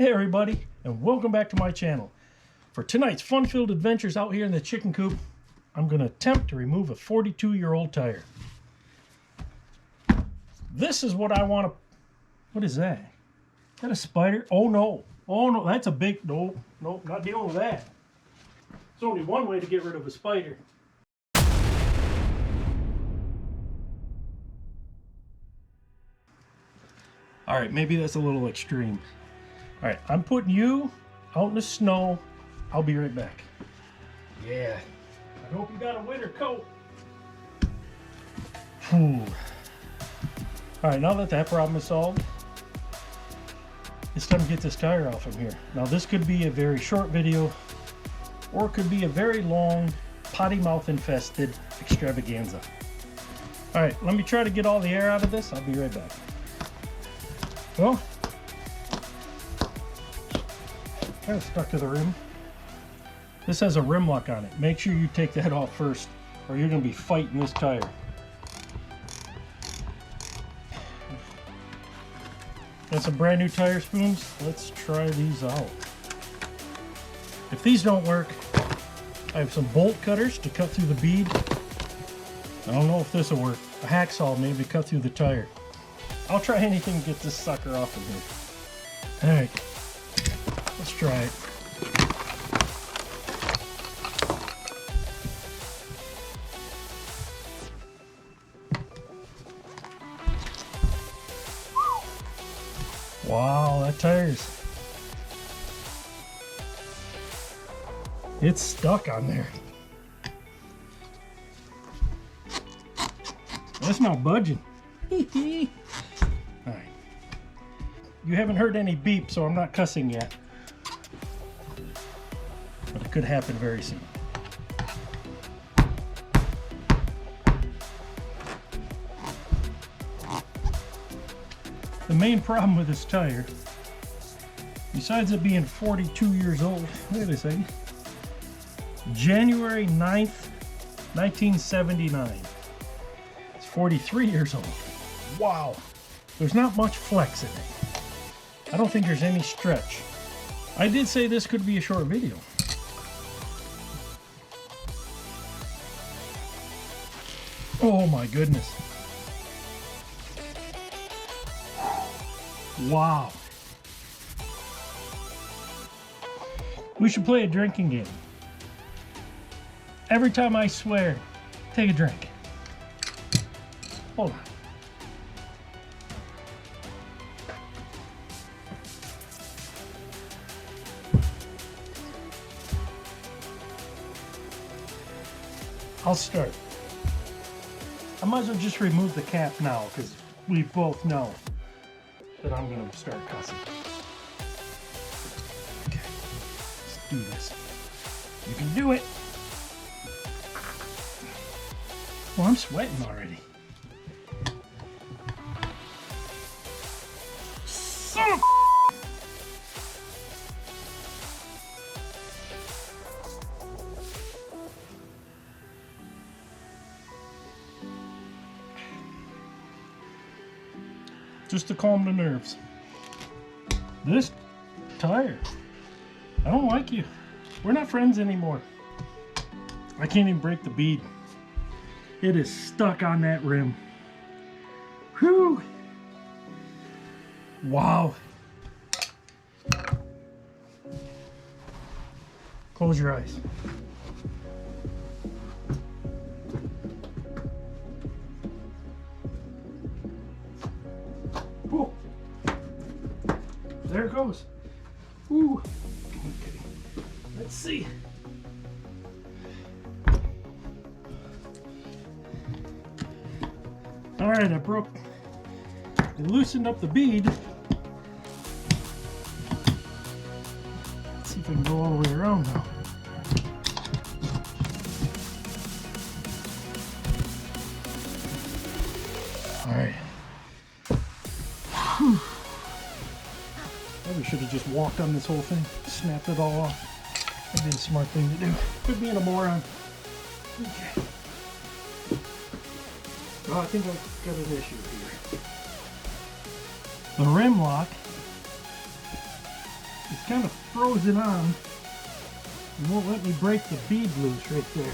Hey everybody, and welcome back to my channel. For tonight's fun-filled adventures out here in the chicken coop, I'm going to attempt to remove a 42-year-old tire. This is what I want to... What is that? Is that a spider? Oh no, that's a big... No, not dealing with that. There's only one way to get rid of a spider. Alright, maybe that's a little extreme. Alright, I'm putting you out in the snow. I'll be right back. Yeah. I hope you got a winter coat. Alright, now that that problem is solved, it's time to get this tire off from here. Now this could be a very short video, or it could be a very long, potty mouth infested extravaganza. Alright, let me try to get all the air out of this. I'll be right back. Well, kind of stuck to the rim. This has a rim lock on it. Make sure you take that off first, or you're going to be fighting this tire. Got some brand new tire spoons. Let's try these out. If these don't work, I have some bolt cutters to cut through the bead. I don't know if this will work. A hacksaw maybe cut through the tire. I'll try anything to get this sucker off of here. Alright, let's try it. Wow, that tire's... It's stuck on there. That's not budging. Alright. You haven't heard any beep, so I'm not cussing yet. But it could happen very soon. The main problem with this tire, besides it being 42 years old, wait a second, January 9th, 1979. It's 43 years old. Wow. There's not much flex in it. I don't think there's any stretch. I did say this could be a short video. Oh my goodness. Wow. We should play a drinking game. Every time I swear, take a drink. Hold on. I'll start. I might as well just remove the cap now because we both know that I'm going to start cussing. Okay, let's do this. You can do it. Well, I'm sweating already. Son of a... Just to calm the nerves. This tire, I don't like you. We're not friends anymore. I can't even break the bead. It is stuck on that rim. Whew. Wow. Close your eyes. Ooh. There it goes. Ooh. Okay. Let's see. All right, I loosened up the bead. Let's see if I can go all the way around now. All right. Whew. Probably should have just walked on this whole thing, snapped it all off. That'd be a smart thing to do. Quit being a moron. Okay. Oh, I think I've got an issue here. The rim lock is kind of frozen on. It won't let me break the bead loose right there.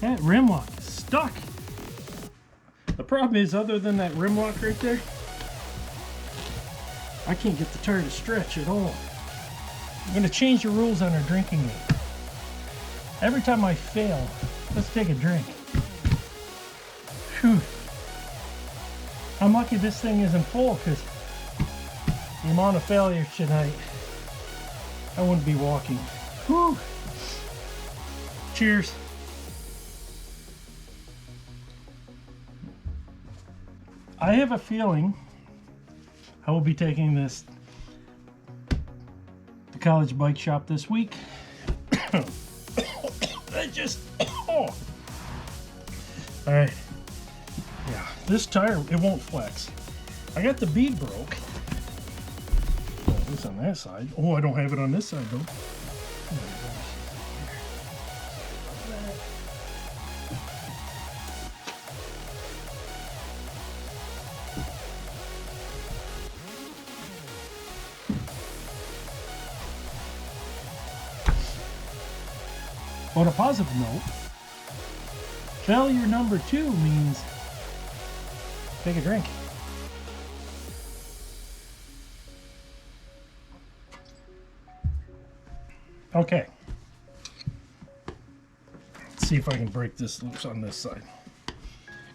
That rim lock is stuck. The problem is, other than that rim lock right there, I can't get the tire to stretch at all. I'm going to change the rules on our drinking game. Every time I fail, let's take a drink. Whew. I'm lucky this thing isn't full, because the amount of failures tonight, I wouldn't be walking. Whew. Cheers. I have a feeling I will be taking this to College Bike Shop this week. Oh. All right. Yeah, this tire, it won't flex. I got the bead broke. Oh, this on that side. Oh, I don't have it on this side though. On a positive note, failure number 2 means take a drink. Okay. Let's see if I can break this loose on this side.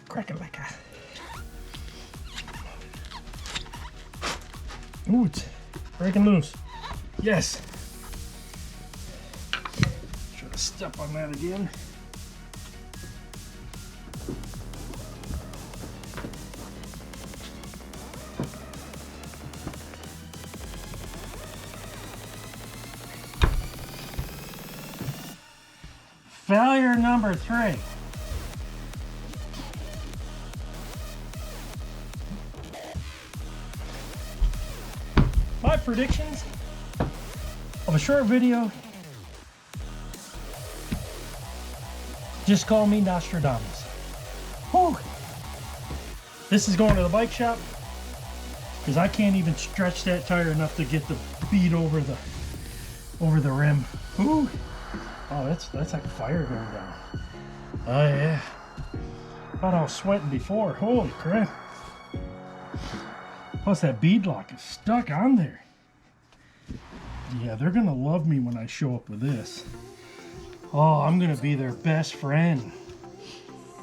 Crack it like a... Ooh, it's breaking loose. Yes. Step on that again. Failure number 3. My predictions of a short video. Just call me Nostradamus. Whew. This is going to the bike shop because I can't even stretch that tire enough to get the bead over the rim. Whew. Oh, that's like fire going down. Oh yeah. Thought I was sweating before. Holy crap. Plus that bead lock is stuck on there. Yeah, they're gonna love me when I show up with this. Oh, I'm gonna be their best friend.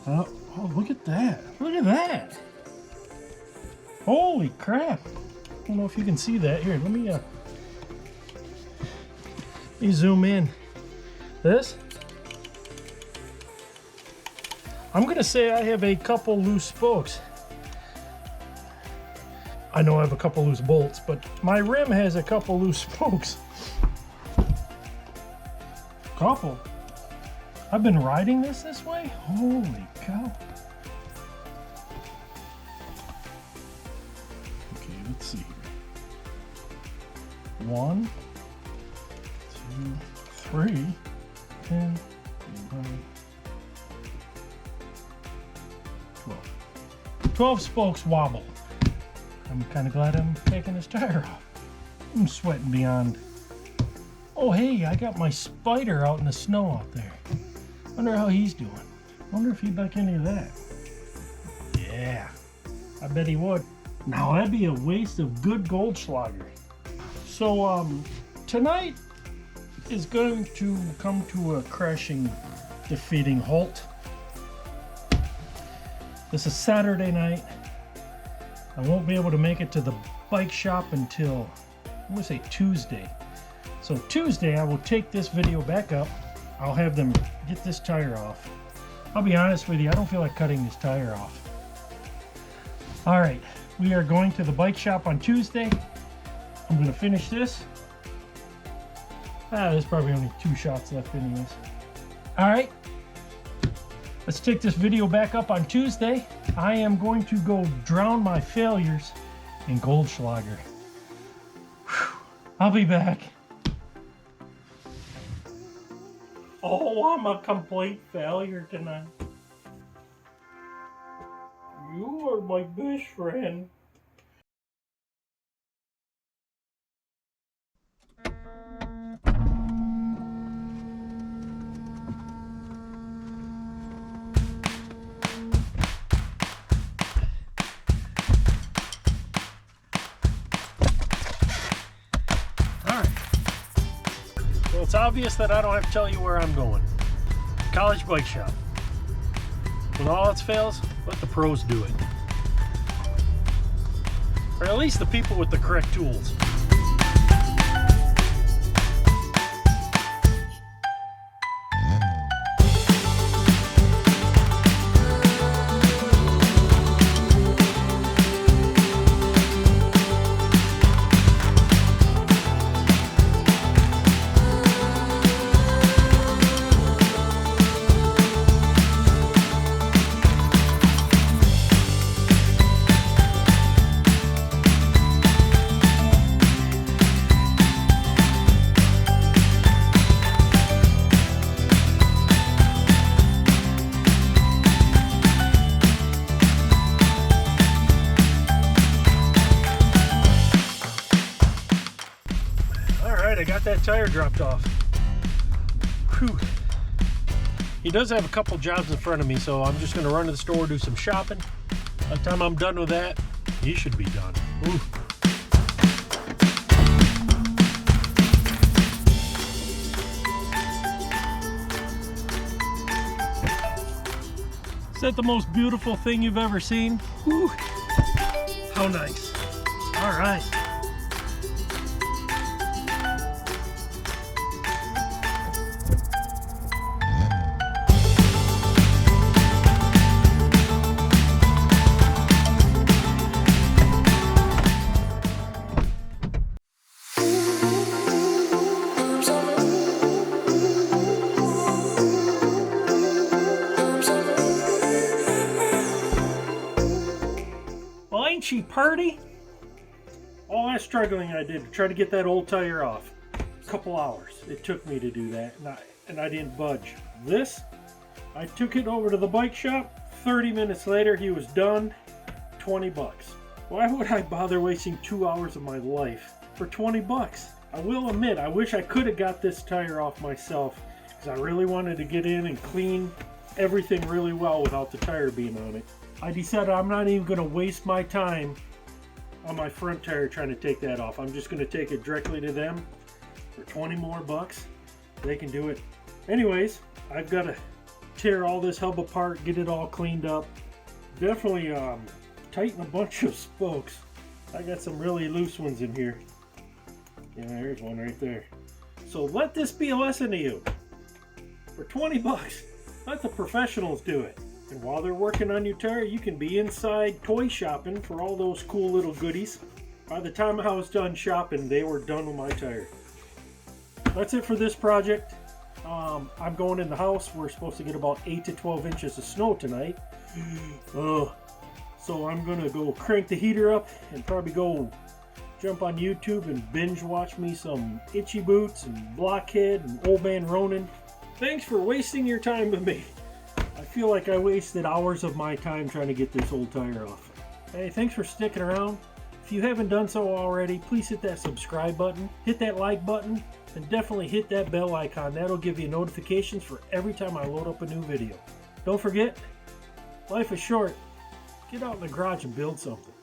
Oh, look at that. Look at that. Holy crap. I don't know if you can see that. Here, let me zoom in. This? I'm gonna say I have a couple loose spokes. I know I have a couple loose bolts, but my rim has a couple loose spokes. Couple. I've been riding this way? Holy cow. Okay, let's see here. 1, 2, 3, 10, 11, 12. 12 spokes wobble. I'm kind of glad I'm taking this tire off. I'm sweating beyond. Oh, hey, I got my Spider out in the snow out there. Wonder how he's doing. Wonder if he'd like any of that. Yeah, I bet he would. Now that'd be a waste of good Goldschläger. So tonight is going to come to a crashing, defeating halt. This is Saturday night. I won't be able to make it to the bike shop until, I'm gonna say Tuesday. So Tuesday I will take this video back up. I'll have them get this tire off. I'll be honest with you, I don't feel like cutting this tire off. All right, we are going to the bike shop on Tuesday. I'm gonna finish this. There's probably only 2 shots left anyways. All right, let's take this video back up on Tuesday. I am going to go drown my failures in Goldschläger. Whew. I'll be back. Oh, I'm a complete failure tonight. You are my best friend. Well, it's obvious that I don't have to tell you where I'm going. College bike shop. When all else fails, let the pros do it. Or at least the people with the correct tools. I got that tire dropped off. Whew. He does have a couple jobs in front of me, so I'm just going to run to the store, do some shopping. By the time I'm done with that, he should be done. Ooh. Is that the most beautiful thing you've ever seen? Whew. How nice. All right. Ain't she purty? All that struggling I did to try to get that old tire off. A couple hours it took me to do that, and I didn't budge. This, I took it over to the bike shop. 30 minutes later, he was done. 20 bucks. Why would I bother wasting 2 hours of my life for 20 bucks? I will admit, I wish I could have got this tire off myself, because I really wanted to get in and clean everything really well without the tire being on it. I decided I'm not even going to waste my time on my front tire trying to take that off. I'm just going to take it directly to them for 20 more bucks. They can do it. Anyways, I've got to tear all this hub apart, get it all cleaned up. Definitely tighten a bunch of spokes. I got some really loose ones in here. Yeah, there's one right there. So let this be a lesson to you. For 20 bucks, let the professionals do it. And while they're working on your tire, you can be inside toy shopping for all those cool little goodies. By the time I was done shopping, they were done with my tire. That's it for this project. I'm going in the house. We're supposed to get about 8 to 12 inches of snow tonight. So I'm going to go crank the heater up and probably go jump on YouTube and binge watch me some Itchy Boots and Blockhead and Old Man Ronin. Thanks for wasting your time with me. I feel like I wasted hours of my time trying to get this old tire off. Hey, thanks for sticking around. If you haven't done so already, please hit that subscribe button, hit that like button, and definitely hit that bell icon. That'll give you notifications for every time I load up a new video. Don't forget, life is short. Get out in the garage and build something.